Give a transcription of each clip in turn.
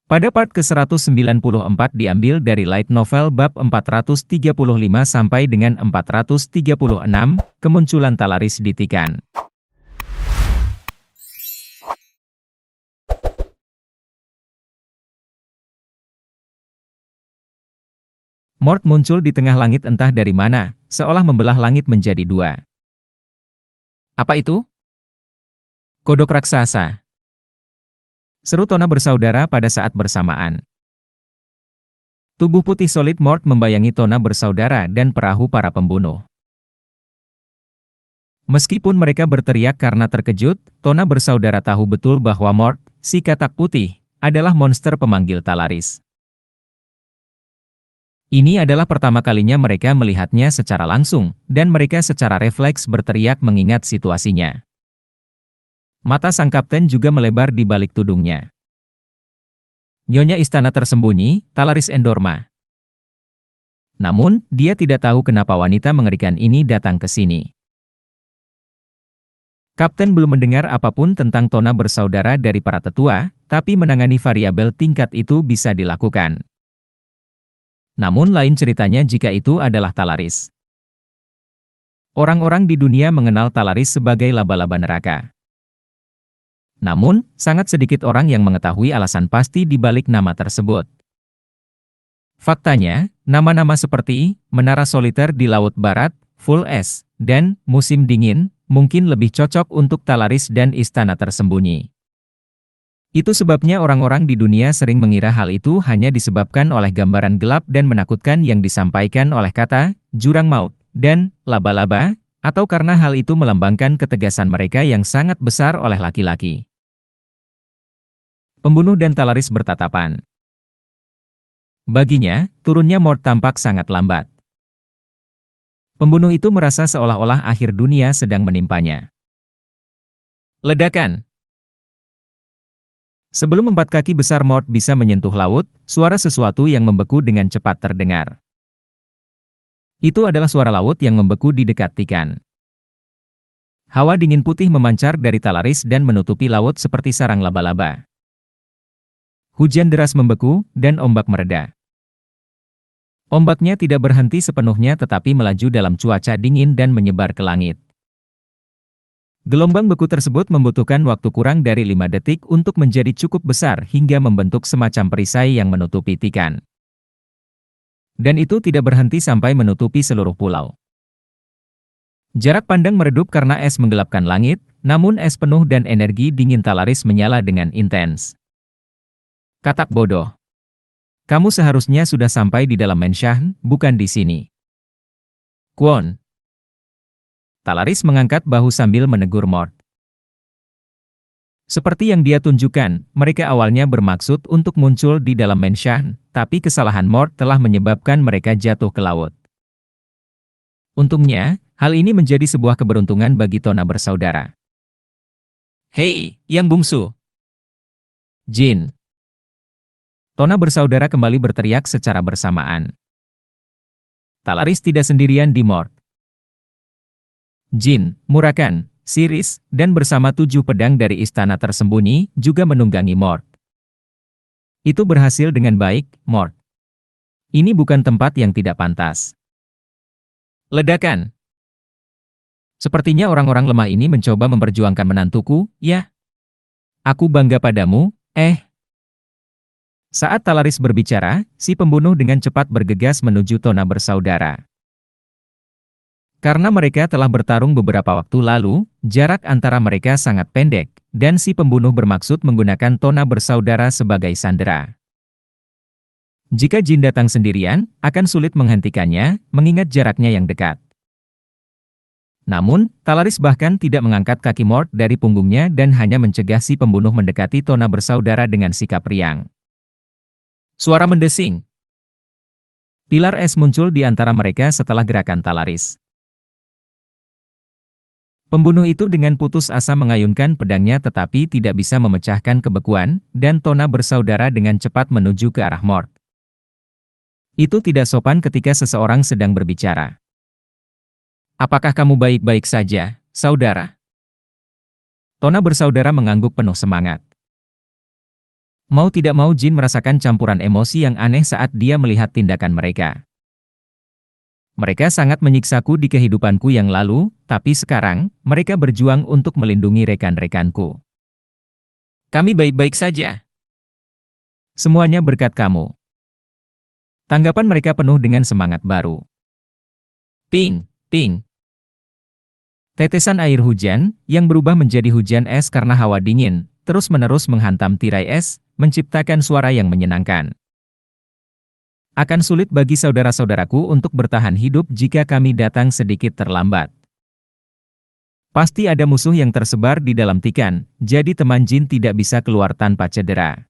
Pada part ke-194 diambil dari light novel bab 435 sampai dengan 436, kemunculan Talaris di Tikan. Mort muncul di tengah langit entah dari mana, seolah membelah langit menjadi dua. Apa itu? Kodok raksasa. Seru Tona bersaudara pada saat bersamaan. Tubuh putih solid Mort membayangi Tona bersaudara dan perahu para pembunuh. Meskipun mereka berteriak karena terkejut, Tona bersaudara tahu betul bahwa Mort, si katak putih, adalah monster pemanggil Talaris. Ini adalah pertama kalinya mereka melihatnya secara langsung, dan mereka secara refleks berteriak mengingat situasinya. Mata sang kapten juga melebar di balik tudungnya. Nyonya istana tersembunyi, Talaris Endorma. Namun, dia tidak tahu kenapa wanita mengerikan ini datang ke sini. Kapten belum mendengar apapun tentang Tona bersaudara dari para tetua, tapi menangani variabel tingkat itu bisa dilakukan. Namun lain ceritanya jika itu adalah Talaris. Orang-orang di dunia mengenal Talaris sebagai laba-laba neraka. Namun, sangat sedikit orang yang mengetahui alasan pasti di balik nama tersebut. Faktanya, nama-nama seperti Menara Soliter di Laut Barat, Full Es, dan Musim Dingin, mungkin lebih cocok untuk Talaris dan Istana Tersembunyi. Itu sebabnya orang-orang di dunia sering mengira hal itu hanya disebabkan oleh gambaran gelap dan menakutkan yang disampaikan oleh kata, jurang maut, dan laba-laba, atau karena hal itu melambangkan ketegasan mereka yang sangat besar oleh laki-laki. Pembunuh dan Talaris bertatapan. Baginya, turunnya Mort tampak sangat lambat. Pembunuh itu merasa seolah-olah akhir dunia sedang menimpanya. Ledakan. Sebelum empat kaki besar Mort bisa menyentuh laut, suara sesuatu yang membeku dengan cepat terdengar. Itu adalah suara laut yang membeku di dekat Tikan. Hawa dingin putih memancar dari Talaris dan menutupi laut seperti sarang laba-laba. Hujan deras membeku, dan ombak mereda. Ombaknya tidak berhenti sepenuhnya tetapi melaju dalam cuaca dingin dan menyebar ke langit. Gelombang beku tersebut membutuhkan waktu kurang dari 5 detik untuk menjadi cukup besar hingga membentuk semacam perisai yang menutupi Tikan. Dan itu tidak berhenti sampai menutupi seluruh pulau. Jarak pandang meredup karena es menggelapkan langit, namun es penuh dan energi dingin Talaris menyala dengan intens. Katak bodoh. Kamu seharusnya sudah sampai di dalam Menshahn, bukan di sini. Kwon. Talaris mengangkat bahu sambil menegur Mort. Seperti yang dia tunjukkan, mereka awalnya bermaksud untuk muncul di dalam Menshahn, tapi kesalahan Mort telah menyebabkan mereka jatuh ke laut. Untungnya, hal ini menjadi sebuah keberuntungan bagi Tona bersaudara. Hei, yang bungsu. Jin. Tona bersaudara kembali berteriak secara bersamaan. Talaris tidak sendirian di Mort. Jin, Murakan, Siris, dan bersama 7 pedang dari Istana Tersembunyi juga menunggangi Mort. Itu berhasil dengan baik, Mort. Ini bukan tempat yang tidak pantas. Ledakan. Sepertinya orang-orang lemah ini mencoba memperjuangkan menantuku, ya? Aku bangga padamu, Saat Talaris berbicara, si pembunuh dengan cepat bergegas menuju Tona bersaudara. Karena mereka telah bertarung beberapa waktu lalu, jarak antara mereka sangat pendek, dan si pembunuh bermaksud menggunakan Tona bersaudara sebagai sandera. Jika Jin datang sendirian, akan sulit menghentikannya, mengingat jaraknya yang dekat. Namun, Talaris bahkan tidak mengangkat kaki Mort dari punggungnya dan hanya mencegah si pembunuh mendekati Tona bersaudara dengan sikap riang. Suara mendesing. Pilar es muncul di antara mereka setelah gerakan Talaris. Pembunuh itu dengan putus asa mengayunkan pedangnya tetapi tidak bisa memecahkan kebekuan, dan Tona bersaudara dengan cepat menuju ke arah Mort. Itu tidak sopan ketika seseorang sedang berbicara. Apakah kamu baik-baik saja, saudara? Tona bersaudara mengangguk penuh semangat. Mau tidak mau Jin merasakan campuran emosi yang aneh saat dia melihat tindakan mereka. Mereka sangat menyiksaku di kehidupanku yang lalu, tapi sekarang, mereka berjuang untuk melindungi rekan-rekanku. Kami baik-baik saja. Semuanya berkat kamu. Tanggapan mereka penuh dengan semangat baru. Ping, ping. Tetesan air hujan, yang berubah menjadi hujan es karena hawa dingin, terus-menerus menghantam tirai es, menciptakan suara yang menyenangkan. Akan sulit bagi saudara-saudaraku untuk bertahan hidup jika kami datang sedikit terlambat. Pasti ada musuh yang tersebar di dalam Tikan, jadi teman Jin tidak bisa keluar tanpa cedera.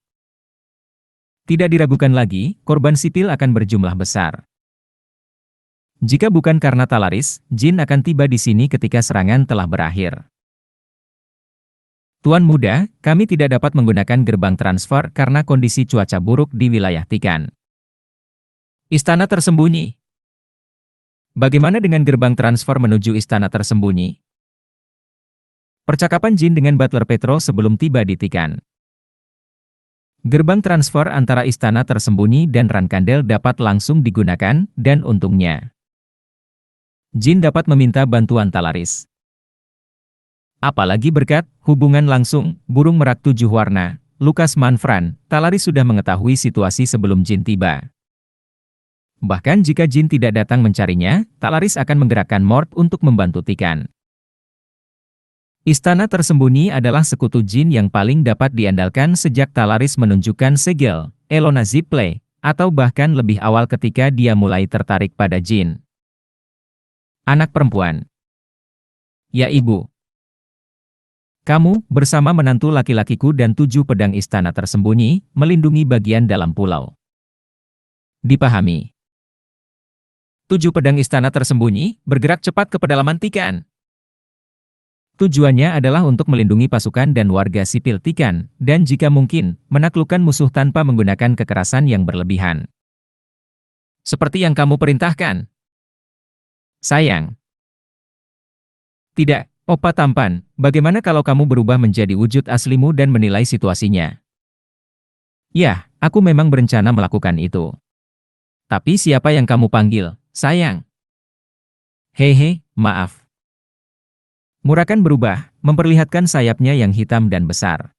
Tidak diragukan lagi, korban sipil akan berjumlah besar. Jika bukan karena Talaris, Jin akan tiba di sini ketika serangan telah berakhir. Tuan Muda, kami tidak dapat menggunakan gerbang transfer karena kondisi cuaca buruk di wilayah Tikan. Istana tersembunyi. Bagaimana dengan gerbang transfer menuju istana tersembunyi? Percakapan Jin dengan Butler Petro sebelum tiba di Tikan. Gerbang transfer antara istana tersembunyi dan Rankandel dapat langsung digunakan, dan untungnya Jin dapat meminta bantuan Talaris. Apalagi berkat hubungan langsung, burung merak 7 warna, Lukas Manfran, Talaris sudah mengetahui situasi sebelum Jin tiba. Bahkan jika Jin tidak datang mencarinya, Talaris akan menggerakkan Mort untuk membantu Tikan. Istana tersembunyi adalah sekutu Jin yang paling dapat diandalkan sejak Talaris menunjukkan segel, Elona Zipley, atau bahkan lebih awal ketika dia mulai tertarik pada Jin. Anak perempuan. Ya ibu. Kamu, bersama menantu laki-lakiku dan 7 pedang istana tersembunyi, melindungi bagian dalam pulau. Dipahami. 7 pedang istana tersembunyi, bergerak cepat ke pedalaman Tikan. Tujuannya adalah untuk melindungi pasukan dan warga sipil Tikan, dan jika mungkin, menaklukkan musuh tanpa menggunakan kekerasan yang berlebihan. Seperti yang kamu perintahkan. Sayang. Tidak, Opa tampan, bagaimana kalau kamu berubah menjadi wujud aslimu dan menilai situasinya? Ya, aku memang berencana melakukan itu. Tapi siapa yang kamu panggil? Sayang. Hehe, maaf. Murakan berubah, memperlihatkan sayapnya yang hitam dan besar.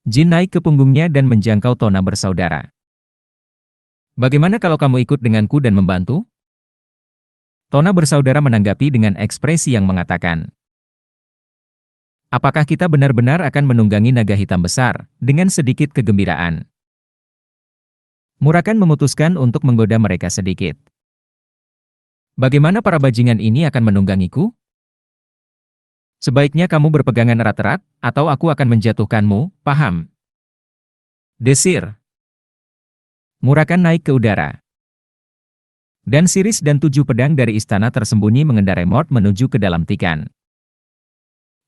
Jin naik ke punggungnya dan menjangkau Tona bersaudara. Bagaimana kalau kamu ikut denganku dan membantu? Tona bersaudara menanggapi dengan ekspresi yang mengatakan, apakah kita benar-benar akan menunggangi naga hitam besar, dengan sedikit kegembiraan? Murakan memutuskan untuk menggoda mereka sedikit. Bagaimana para bajingan ini akan menunggangiku? Sebaiknya kamu berpegangan erat-erat, atau aku akan menjatuhkanmu, paham? Desir. Murakan naik ke udara. Dan Siris dan 7 pedang dari istana tersembunyi mengendarai Mort menuju ke dalam Tikan.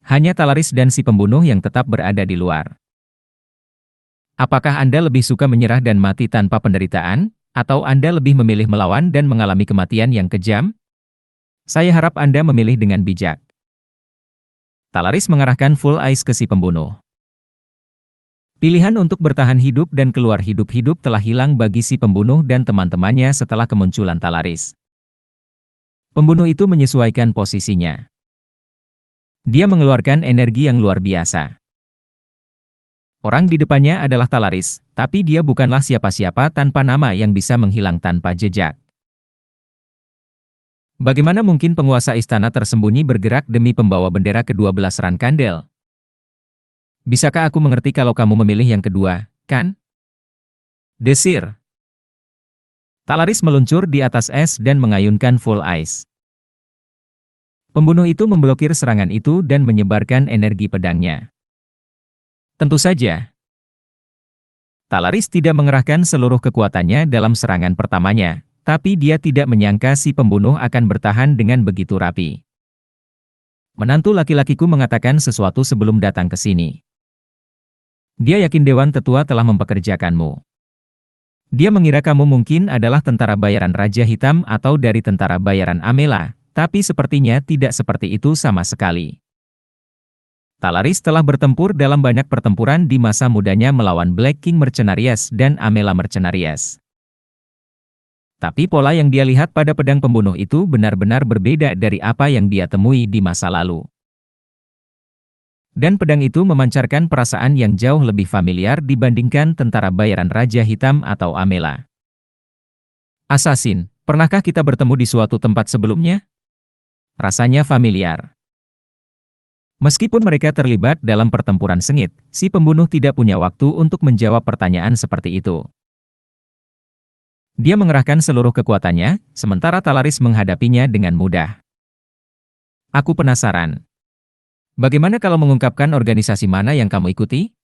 Hanya Talaris dan si pembunuh yang tetap berada di luar. Apakah Anda lebih suka menyerah dan mati tanpa penderitaan, atau Anda lebih memilih melawan dan mengalami kematian yang kejam? Saya harap Anda memilih dengan bijak. Talaris mengarahkan full ice ke si pembunuh. Pilihan untuk bertahan hidup dan keluar hidup-hidup telah hilang bagi si pembunuh dan teman-temannya setelah kemunculan Talaris. Pembunuh itu menyesuaikan posisinya. Dia mengeluarkan energi yang luar biasa. Orang di depannya adalah Talaris, tapi dia bukanlah siapa-siapa tanpa nama yang bisa menghilang tanpa jejak. Bagaimana mungkin penguasa istana tersembunyi bergerak demi pembawa bendera ke-12 Rankandel? Bisakah aku mengerti kalau kamu memilih yang kedua, kan? Desir. Talaris meluncur di atas es dan mengayunkan full ice. Pembunuh itu memblokir serangan itu dan menyebarkan energi pedangnya. Tentu saja, Talaris tidak mengerahkan seluruh kekuatannya dalam serangan pertamanya, tapi dia tidak menyangka si pembunuh akan bertahan dengan begitu rapi. Menantu laki-lakiku mengatakan sesuatu sebelum datang ke sini. Dia yakin Dewan Tetua telah mempekerjakanmu. Dia mengira kamu mungkin adalah tentara bayaran Raja Hitam atau dari tentara bayaran Amela, tapi sepertinya tidak seperti itu sama sekali. Talaris telah bertempur dalam banyak pertempuran di masa mudanya melawan Black King Mercenarius dan Amela Mercenarius. Tapi pola yang dia lihat pada pedang pembunuh itu benar-benar berbeda dari apa yang dia temui di masa lalu. Dan pedang itu memancarkan perasaan yang jauh lebih familiar dibandingkan tentara bayaran Raja Hitam atau Amela. Assassin, pernahkah kita bertemu di suatu tempat sebelumnya? Rasanya familiar. Meskipun mereka terlibat dalam pertempuran sengit, si pembunuh tidak punya waktu untuk menjawab pertanyaan seperti itu. Dia mengerahkan seluruh kekuatannya, sementara Talaris menghadapinya dengan mudah. Aku penasaran. Bagaimana kalau mengungkapkan organisasi mana yang kamu ikuti?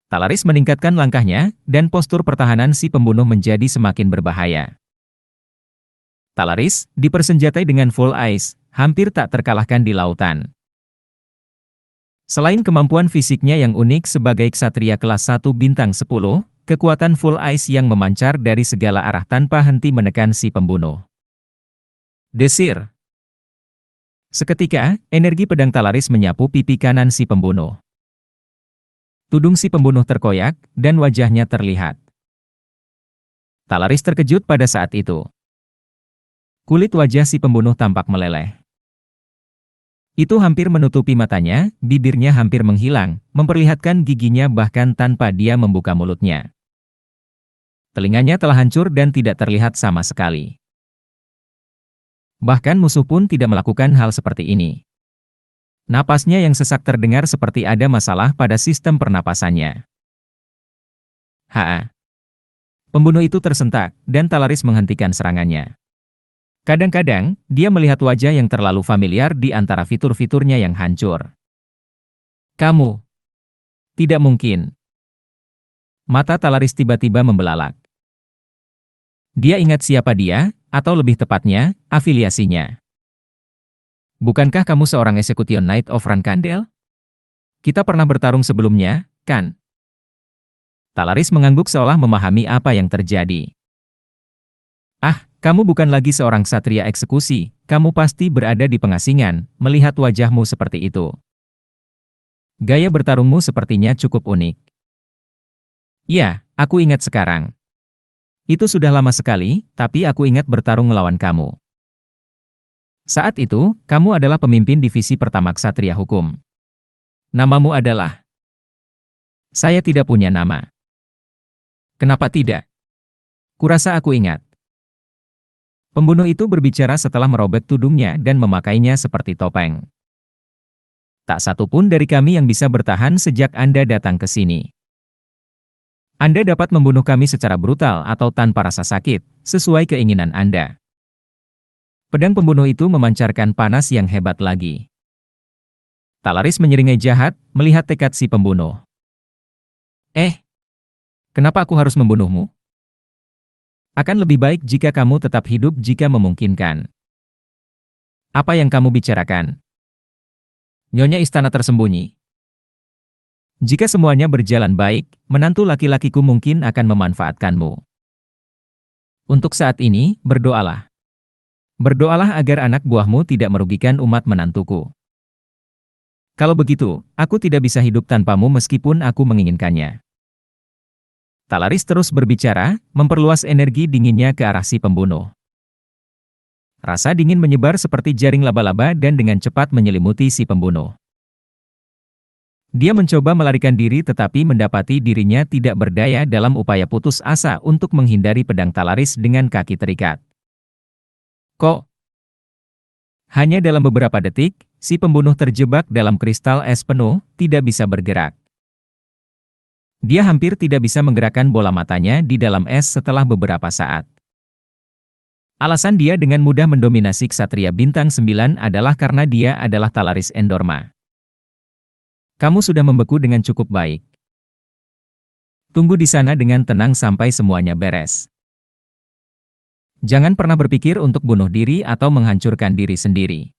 Talaris meningkatkan langkahnya, dan postur pertahanan si pembunuh menjadi semakin berbahaya. Talaris, dipersenjatai dengan full ice, hampir tak terkalahkan di lautan. Selain kemampuan fisiknya yang unik sebagai ksatria kelas 1 bintang 10, kekuatan full ice yang memancar dari segala arah tanpa henti menekan si pembunuh. Desir. Seketika, energi pedang Talaris menyapu pipi kanan si pembunuh. Tudung si pembunuh terkoyak, dan wajahnya terlihat. Talaris terkejut pada saat itu. Kulit wajah si pembunuh tampak meleleh. Itu hampir menutupi matanya, bibirnya hampir menghilang, memperlihatkan giginya bahkan tanpa dia membuka mulutnya. Telinganya telah hancur dan tidak terlihat sama sekali. Bahkan musuh pun tidak melakukan hal seperti ini. Napasnya yang sesak terdengar seperti ada masalah pada sistem pernapasannya. Haa. Pembunuh itu tersentak, dan Talaris menghentikan serangannya. Kadang-kadang, dia melihat wajah yang terlalu familiar di antara fitur-fiturnya yang hancur. Kamu. Tidak mungkin. Mata Talaris tiba-tiba membelalak. Dia ingat siapa dia, atau lebih tepatnya, afiliasinya. Bukankah kamu seorang Execution Knight of Rankandel? Kita pernah bertarung sebelumnya, kan? Talaris mengangguk seolah memahami apa yang terjadi. Ah, kamu bukan lagi seorang ksatria eksekusi, kamu pasti berada di pengasingan, melihat wajahmu seperti itu. Gaya bertarungmu sepertinya cukup unik. Ya, aku ingat sekarang. Itu sudah lama sekali, tapi aku ingat bertarung melawan kamu. Saat itu, kamu adalah pemimpin divisi pertama ksatria hukum. Namamu adalah... Saya tidak punya nama. Kenapa tidak? Kurasa aku ingat. Pembunuh itu berbicara setelah merobek tudungnya dan memakainya seperti topeng. Tak satu pun dari kami yang bisa bertahan sejak Anda datang ke sini. Anda dapat membunuh kami secara brutal atau tanpa rasa sakit, sesuai keinginan Anda. Pedang pembunuh itu memancarkan panas yang hebat lagi. Talaris menyeringai jahat, melihat tekad si pembunuh. Kenapa aku harus membunuhmu? Akan lebih baik jika kamu tetap hidup jika memungkinkan. Apa yang kamu bicarakan? Nyonya istana tersembunyi. Jika semuanya berjalan baik, menantu laki-lakiku mungkin akan memanfaatkanmu. Untuk saat ini, berdoalah. Berdoalah agar anak buahmu tidak merugikan umat menantuku. Kalau begitu, aku tidak bisa hidup tanpamu meskipun aku menginginkannya. Talaris terus berbicara, memperluas energi dinginnya ke arah si pembunuh. Rasa dingin menyebar seperti jaring laba-laba dan dengan cepat menyelimuti si pembunuh. Dia mencoba melarikan diri tetapi mendapati dirinya tidak berdaya dalam upaya putus asa untuk menghindari pedang Talaris dengan kaki terikat. Kok? Hanya dalam beberapa detik, si pembunuh terjebak dalam kristal es penuh, tidak bisa bergerak. Dia hampir tidak bisa menggerakkan bola matanya di dalam es setelah beberapa saat. Alasan dia dengan mudah mendominasi ksatria bintang 9 adalah karena dia adalah Talaris Endorma. Kamu sudah membeku dengan cukup baik. Tunggu di sana dengan tenang sampai semuanya beres. Jangan pernah berpikir untuk bunuh diri atau menghancurkan diri sendiri.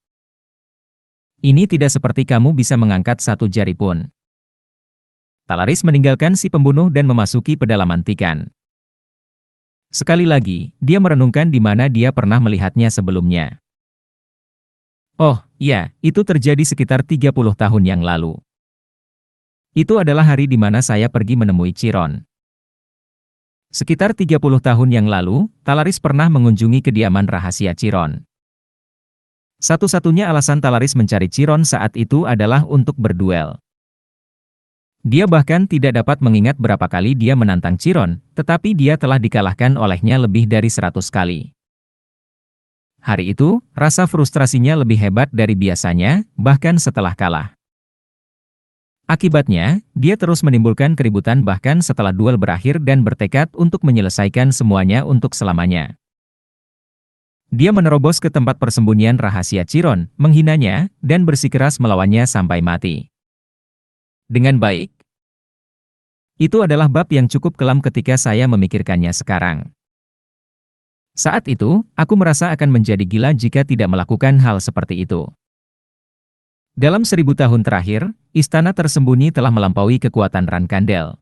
Ini tidak seperti kamu bisa mengangkat satu jari pun. Talaris meninggalkan si pembunuh dan memasuki pedalaman Tikan. Sekali lagi, dia merenungkan di mana dia pernah melihatnya sebelumnya. Oh, iya, itu terjadi sekitar 30 tahun yang lalu. Itu adalah hari di mana saya pergi menemui Chiron. Sekitar 30 tahun yang lalu, Talaris pernah mengunjungi kediaman rahasia Chiron. Satu-satunya alasan Talaris mencari Chiron saat itu adalah untuk berduel. Dia bahkan tidak dapat mengingat berapa kali dia menantang Chiron, tetapi dia telah dikalahkan olehnya lebih dari 100 kali. Hari itu, rasa frustrasinya lebih hebat dari biasanya, bahkan setelah kalah. Akibatnya, dia terus menimbulkan keributan bahkan setelah duel berakhir dan bertekad untuk menyelesaikan semuanya untuk selamanya. Dia menerobos ke tempat persembunyian rahasia Chiron, menghinanya, dan bersikeras melawannya sampai mati. Dengan baik, itu adalah bab yang cukup kelam ketika saya memikirkannya sekarang. Saat itu, aku merasa akan menjadi gila jika tidak melakukan hal seperti itu. Dalam 1000 tahun terakhir, istana tersembunyi telah melampaui kekuatan Rankandel.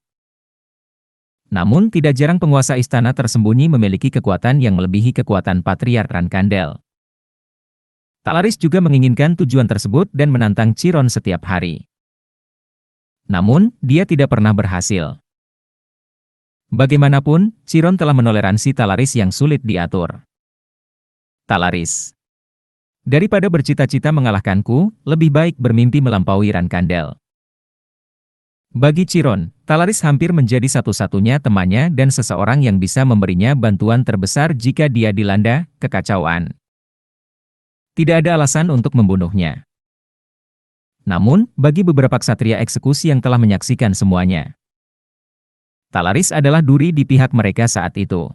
Namun tidak jarang penguasa istana tersembunyi memiliki kekuatan yang melebihi kekuatan Patriark Rankandel. Talaris juga menginginkan tujuan tersebut dan menantang Chiron setiap hari. Namun, dia tidak pernah berhasil. Bagaimanapun, Chiron telah menoleransi Talaris yang sulit diatur. Talaris. Daripada bercita-cita mengalahkanku, lebih baik bermimpi melampaui Rankandel. Bagi Chiron, Talaris hampir menjadi satu-satunya temannya dan seseorang yang bisa memberinya bantuan terbesar jika dia dilanda kekacauan. Tidak ada alasan untuk membunuhnya. Namun, bagi beberapa ksatria eksekusi yang telah menyaksikan semuanya, Talaris adalah duri di pihak mereka saat itu.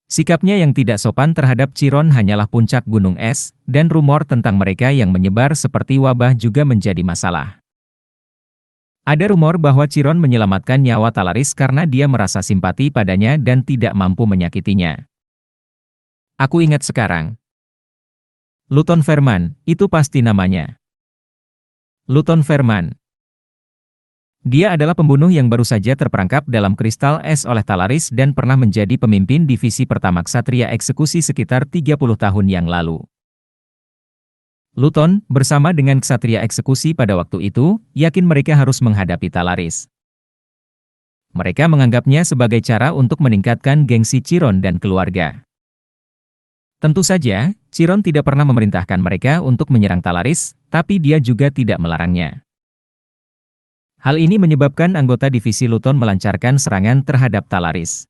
Sikapnya yang tidak sopan terhadap Chiron hanyalah puncak gunung es, dan rumor tentang mereka yang menyebar seperti wabah juga menjadi masalah. Ada rumor bahwa Chiron menyelamatkan nyawa Talaris karena dia merasa simpati padanya dan tidak mampu menyakitinya. Aku ingat sekarang. Luton Verman, itu pasti namanya. Luton Verman. Dia adalah pembunuh yang baru saja terperangkap dalam kristal es oleh Talaris dan pernah menjadi pemimpin divisi pertama Ksatria Eksekusi sekitar 30 tahun yang lalu. Luton, bersama dengan Ksatria Eksekusi pada waktu itu, yakin mereka harus menghadapi Talaris. Mereka menganggapnya sebagai cara untuk meningkatkan gengsi Chiron dan keluarga. Tentu saja, Chiron tidak pernah memerintahkan mereka untuk menyerang Talaris, tapi dia juga tidak melarangnya. Hal ini menyebabkan anggota divisi Luton melancarkan serangan terhadap Talaris.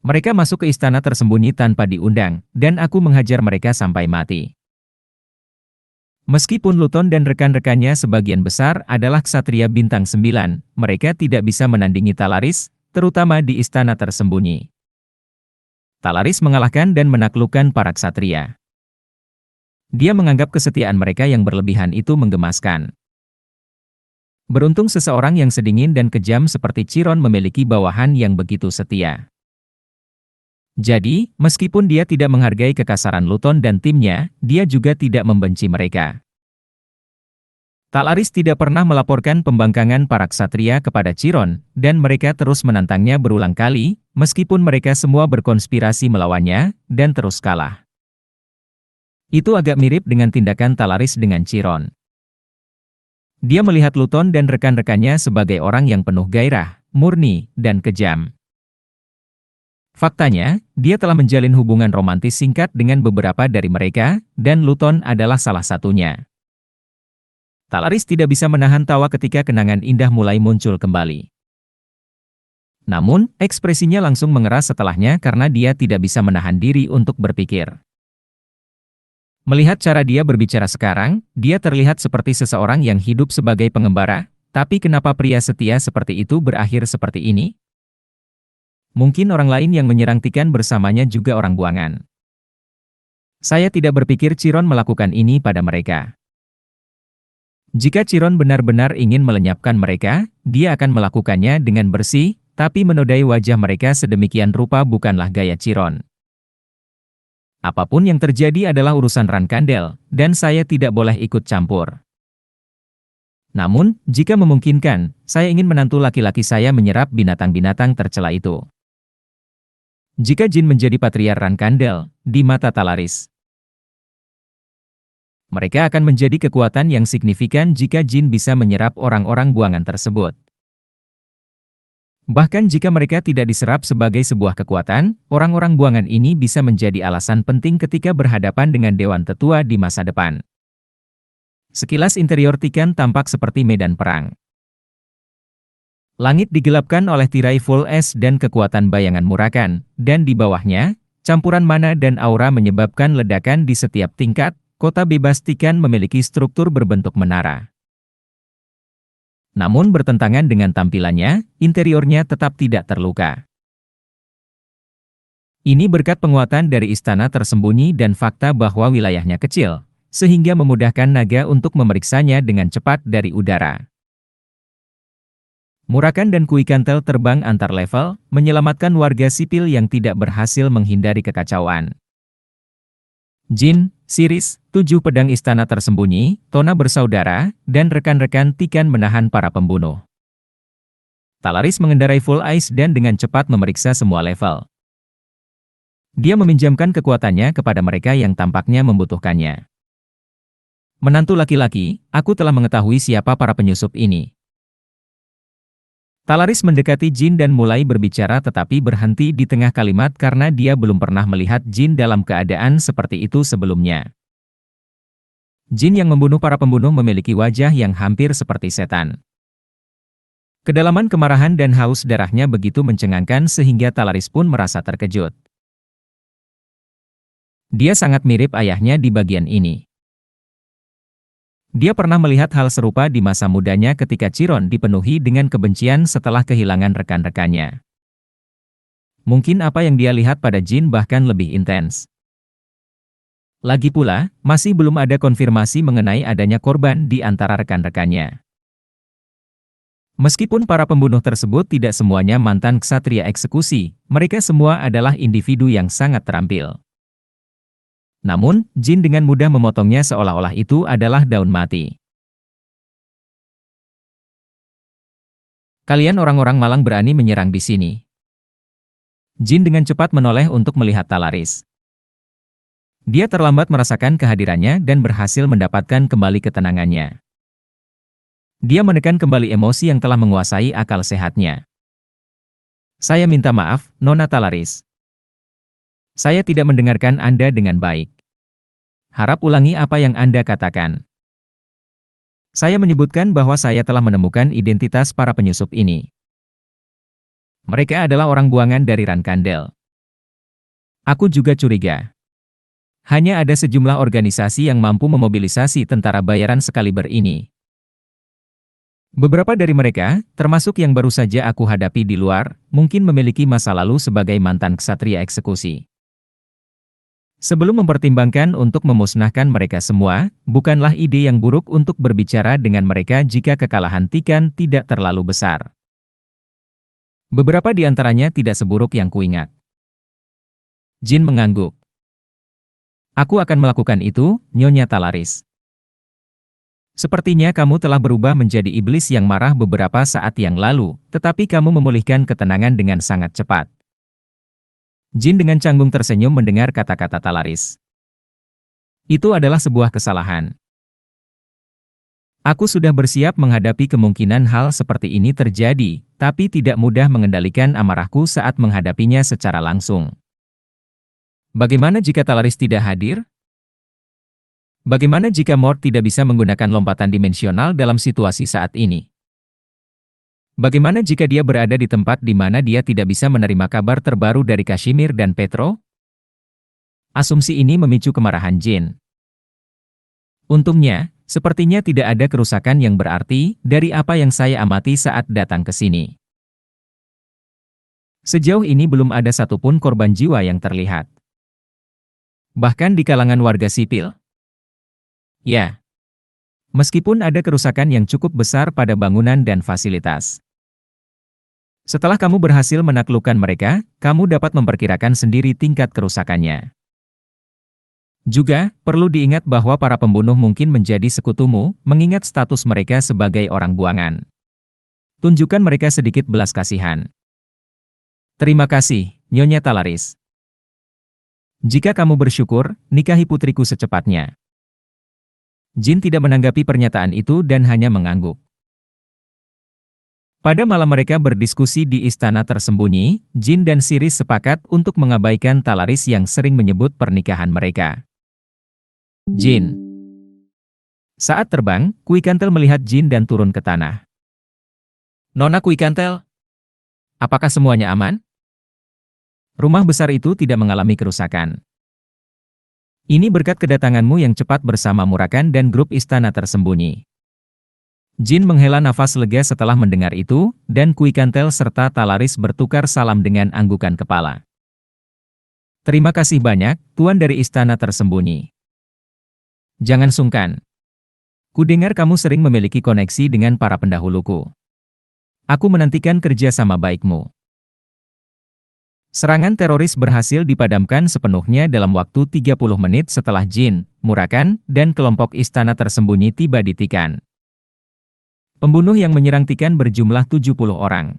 Mereka masuk ke istana tersembunyi tanpa diundang, dan aku menghajar mereka sampai mati. Meskipun Luton dan rekan-rekannya sebagian besar adalah ksatria bintang 9, mereka tidak bisa menandingi Talaris, terutama di istana tersembunyi. Talaris mengalahkan dan menaklukkan para ksatria. Dia menganggap kesetiaan mereka yang berlebihan itu menggemaskan. Beruntung seseorang yang sedingin dan kejam seperti Chiron memiliki bawahan yang begitu setia. Jadi, meskipun dia tidak menghargai kekasaran Luton dan timnya, dia juga tidak membenci mereka. Talaris tidak pernah melaporkan pembangkangan para ksatria kepada Chiron, dan mereka terus menantangnya berulang kali, meskipun mereka semua berkonspirasi melawannya, dan terus kalah. Itu agak mirip dengan tindakan Talaris dengan Chiron. Dia melihat Luton dan rekan-rekannya sebagai orang yang penuh gairah, murni, dan kejam. Faktanya, dia telah menjalin hubungan romantis singkat dengan beberapa dari mereka, dan Luton adalah salah satunya. Talaris tidak bisa menahan tawa ketika kenangan indah mulai muncul kembali. Namun, ekspresinya langsung mengeras setelahnya karena dia tidak bisa menahan diri untuk berpikir. Melihat cara dia berbicara sekarang, dia terlihat seperti seseorang yang hidup sebagai pengembara, tapi kenapa pria setia seperti itu berakhir seperti ini? Mungkin orang lain yang menyerang Tikan bersamanya juga orang buangan. Saya tidak berpikir Chiron melakukan ini pada mereka. Jika Chiron benar-benar ingin melenyapkan mereka, dia akan melakukannya dengan bersih, tapi menodai wajah mereka sedemikian rupa bukanlah gaya Chiron. Apapun yang terjadi adalah urusan Rankandel, dan saya tidak boleh ikut campur. Namun, jika memungkinkan, saya ingin menantu laki-laki saya menyerap binatang-binatang tercela itu. Jika Jin menjadi patriark Rankandel, di mata Talaris, Mereka akan menjadi kekuatan yang signifikan jika jin bisa menyerap orang-orang buangan tersebut. Bahkan jika mereka tidak diserap sebagai sebuah kekuatan, orang-orang buangan ini bisa menjadi alasan penting ketika berhadapan dengan Dewan Tetua di masa depan. Sekilas interior Tikan tampak seperti medan perang. Langit digelapkan oleh tirai full es dan kekuatan bayangan Murakan, dan di bawahnya, campuran mana dan aura menyebabkan ledakan di setiap tingkat. Kota bebas Tikan memiliki struktur berbentuk menara. Namun bertentangan dengan tampilannya, interiornya tetap tidak terluka. Ini berkat penguatan dari istana tersembunyi dan fakta bahwa wilayahnya kecil, sehingga memudahkan naga untuk memeriksanya dengan cepat dari udara. Murakan dan Kuikantel terbang antar level, menyelamatkan warga sipil yang tidak berhasil menghindari kekacauan. Jin, Siris, 7 pedang istana tersembunyi, Tona bersaudara, dan rekan-rekan Tikan menahan para pembunuh. Talaris mengendarai full ice dan dengan cepat memeriksa semua level. Dia meminjamkan kekuatannya kepada mereka yang tampaknya membutuhkannya. Menantu laki-laki, aku telah mengetahui siapa para penyusup ini. Talaris mendekati Jin dan mulai berbicara tetapi berhenti di tengah kalimat karena dia belum pernah melihat Jin dalam keadaan seperti itu sebelumnya. Jin yang membunuh para pembunuh memiliki wajah yang hampir seperti setan. Kedalaman kemarahan dan haus darahnya begitu mencengangkan sehingga Talaris pun merasa terkejut. Dia sangat mirip ayahnya di bagian ini. Dia pernah melihat hal serupa di masa mudanya ketika Chiron dipenuhi dengan kebencian setelah kehilangan rekan-rekannya. Mungkin apa yang dia lihat pada Jin bahkan lebih intens. Lagi pula, masih belum ada konfirmasi mengenai adanya korban di antara rekan-rekannya. Meskipun para pembunuh tersebut tidak semuanya mantan ksatria eksekusi, mereka semua adalah individu yang sangat terampil. Namun, Jin dengan mudah memotongnya seolah-olah itu adalah daun mati. Kalian orang-orang malang berani menyerang di sini. Jin dengan cepat menoleh untuk melihat Talaris. Dia terlambat merasakan kehadirannya dan berhasil mendapatkan kembali ketenangannya. Dia menekan kembali emosi yang telah menguasai akal sehatnya. Saya minta maaf, Nona Talaris. Saya tidak mendengarkan Anda dengan baik. Harap ulangi apa yang Anda katakan. Saya menyebutkan bahwa saya telah menemukan identitas para penyusup ini. Mereka adalah orang buangan dari Rankandel. Aku juga curiga. Hanya ada sejumlah organisasi yang mampu memobilisasi tentara bayaran sekaliber ini. Beberapa dari mereka, termasuk yang baru saja aku hadapi di luar, mungkin memiliki masa lalu sebagai mantan ksatria eksekusi. Sebelum mempertimbangkan untuk memusnahkan mereka semua, bukanlah ide yang buruk untuk berbicara dengan mereka jika kekalahan Tikan tidak terlalu besar. Beberapa di antaranya tidak seburuk yang kuingat. Jin mengangguk. Aku akan melakukan itu, Nyonya Talaris. Sepertinya kamu telah berubah menjadi iblis yang marah beberapa saat yang lalu, tetapi kamu memulihkan ketenangan dengan sangat cepat. Jin dengan canggung tersenyum mendengar kata-kata Talaris. Itu adalah sebuah kesalahan. Aku sudah bersiap menghadapi kemungkinan hal seperti ini terjadi, tapi tidak mudah mengendalikan amarahku saat menghadapinya secara langsung. Bagaimana jika Talaris tidak hadir? Bagaimana jika Mort tidak bisa menggunakan lompatan dimensional dalam situasi saat ini? Bagaimana jika dia berada di tempat di mana dia tidak bisa menerima kabar terbaru dari Kashmir dan Petro? Asumsi ini memicu kemarahan Jin. Untungnya, sepertinya tidak ada kerusakan yang berarti dari apa yang saya amati saat datang ke sini. Sejauh ini belum ada satupun korban jiwa yang terlihat. Bahkan di kalangan warga sipil. Ya. Meskipun ada kerusakan yang cukup besar pada bangunan dan fasilitas. Setelah kamu berhasil menaklukkan mereka, kamu dapat memperkirakan sendiri tingkat kerusakannya. Juga, perlu diingat bahwa para pembunuh mungkin menjadi sekutumu, mengingat status mereka sebagai orang buangan. Tunjukkan mereka sedikit belas kasihan. Terima kasih, Nyonya Talaris. Jika kamu bersyukur, nikahi putriku secepatnya. Jin tidak menanggapi pernyataan itu dan hanya mengangguk. Pada malam mereka berdiskusi di istana tersembunyi, Jin dan Siris sepakat untuk mengabaikan Talaris yang sering menyebut pernikahan mereka. Jin. Saat terbang, Kuikantel melihat Jin dan turun ke tanah. Nona Kuikantel, apakah semuanya aman? Rumah besar itu tidak mengalami kerusakan. Ini berkat kedatanganmu yang cepat bersama Murakan dan grup istana tersembunyi. Jin menghela nafas lega setelah mendengar itu, dan Kuikantel serta Talaris bertukar salam dengan anggukan kepala. Terima kasih banyak, Tuan dari istana tersembunyi. Jangan sungkan. Kudengar kamu sering memiliki koneksi dengan para pendahuluku. Aku menantikan kerja sama baikmu. Serangan teroris berhasil dipadamkan sepenuhnya dalam waktu 30 menit setelah Jin, Murakan, dan kelompok istana tersembunyi tiba di Tikan. Pembunuh yang menyerang Tikan berjumlah 70 orang.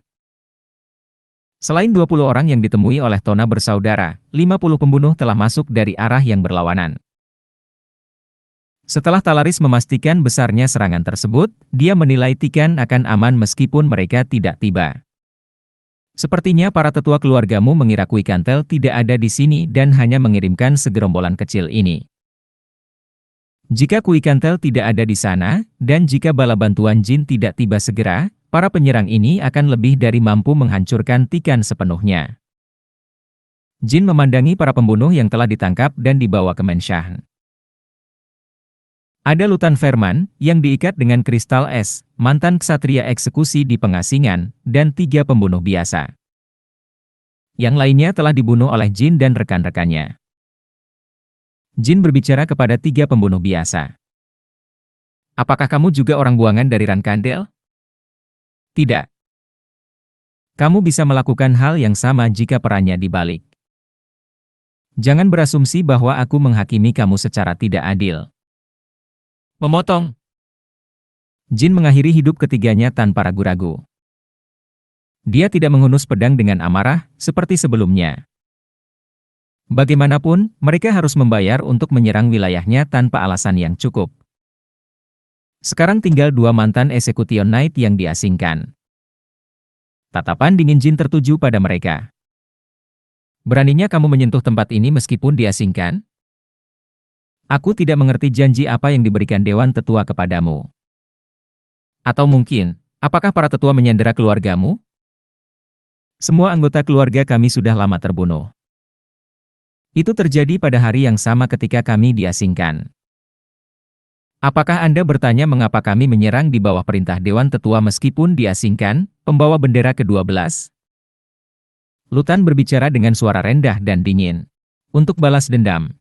Selain 20 orang yang ditemui oleh Tona bersaudara, 50 pembunuh telah masuk dari arah yang berlawanan. Setelah Talaris memastikan besarnya serangan tersebut, dia menilai Tikan akan aman meskipun mereka tidak tiba. Sepertinya para tetua keluargamu mengira Kuikantel tidak ada di sini dan hanya mengirimkan segerombolan kecil ini. Jika Kuikantel tidak ada di sana, dan jika bala bantuan Jin tidak tiba segera, para penyerang ini akan lebih dari mampu menghancurkan Tikan sepenuhnya. Jin memandangi para pembunuh yang telah ditangkap dan dibawa ke Menshah. Ada Lutan Verman, yang diikat dengan kristal es, mantan ksatria eksekusi di pengasingan, dan 3 pembunuh biasa. Yang lainnya telah dibunuh oleh Jin dan rekan-rekannya. Jin berbicara kepada 3 pembunuh biasa. Apakah kamu juga orang buangan dari Rankandel? Tidak. Kamu bisa melakukan hal yang sama jika perannya dibalik. Jangan berasumsi bahwa aku menghakimi kamu secara tidak adil. Memotong. Jin mengakhiri hidup ketiganya tanpa ragu-ragu. Dia tidak menghunus pedang dengan amarah, seperti sebelumnya. Bagaimanapun, mereka harus membayar untuk menyerang wilayahnya tanpa alasan yang cukup. Sekarang tinggal 2 mantan Execution Knight yang diasingkan. Tatapan dingin Jin tertuju pada mereka. Beraninya kamu menyentuh tempat ini meskipun diasingkan? Aku tidak mengerti janji apa yang diberikan Dewan Tetua kepadamu. Atau mungkin, apakah para tetua menyandera keluargamu? Semua anggota keluarga kami sudah lama terbunuh. Itu terjadi pada hari yang sama ketika kami diasingkan. Apakah Anda bertanya mengapa kami menyerang di bawah perintah Dewan Tetua meskipun diasingkan, pembawa bendera ke-12? Lutan berbicara dengan suara rendah dan dingin. Untuk balas dendam,